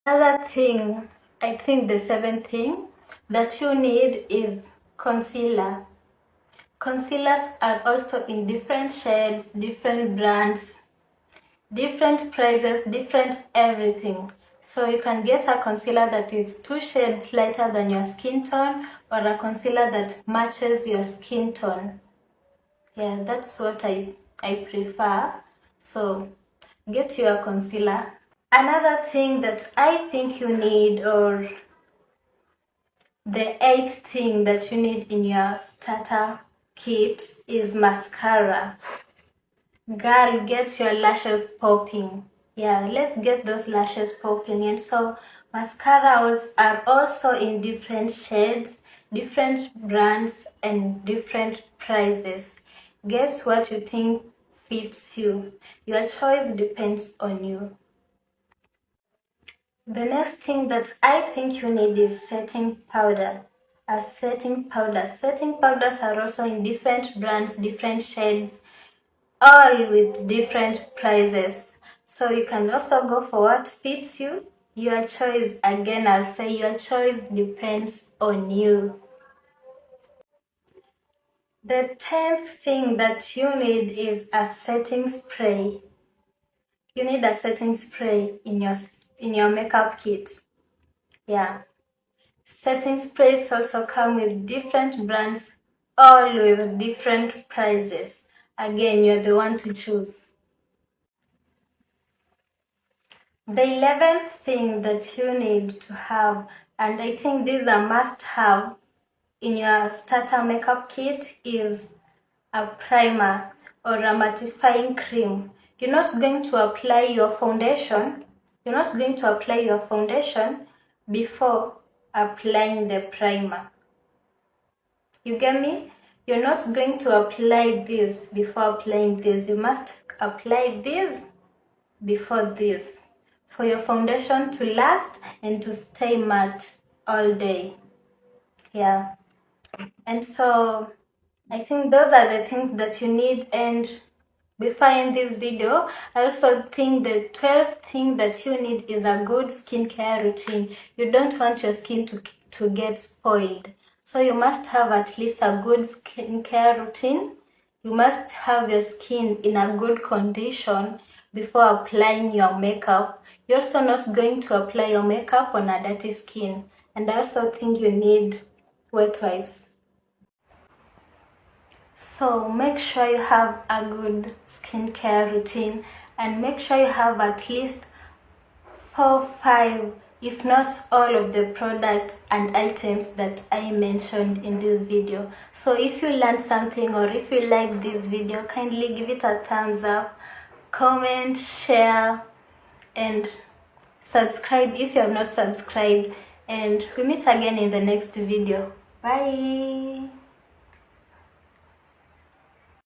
Another thing, I think the seventh thing that you need is concealer. Concealers are also in different shades, different brands, different prices, different everything. So you can get a concealer that is 2 shades lighter than your skin tone, or a concealer that matches your skin tone. Yeah, that's what I prefer. So get your concealer. Another thing that I think you need, or the eighth thing that you need in your starter kit, is mascara. Girl, get your lashes popping. Yeah, let's get those lashes popping. And so mascaras are also in different shades, different brands, and different prices. Guess what you think fits you. Your choice depends on you. The next thing that I think you need is setting powder. A setting powder. Setting powders are also in different brands, different shades, all with different prices. So you can also go for what fits you. Your choice, again, I'll say your choice depends on you. The 10th thing that you need is a setting spray. You need a setting spray in your makeup kit. Yeah. Setting sprays also come with different brands, all with different prices. Again, you're the one to choose. The 11th thing that you need to have, and I think this is a must-have in your starter makeup kit, is a primer or a mattifying cream. You're not going to apply your foundation. You're not going to apply your foundation before applying the primer. You get me? You're not going to apply this before applying this. You must apply this before this for your foundation to last and to stay matte all day. Yeah. And so I think those are the things that you need. And before I end this video, I also think the 12th thing that you need is a good skincare routine. You don't want your skin to get spoiled. So you must have at least a good skincare routine. You must have your skin in a good condition before applying your makeup. You're also not going to apply your makeup on a dirty skin. And I also think you need wet wipes. So make sure you have a good skincare routine, and make sure you have at least 4, 5, if not all of the products and items that I mentioned in this video. So if you learned something, or if you like this video, kindly give it a thumbs up, comment, share, and subscribe if you have not subscribed. And we meet again in the next video. Bye.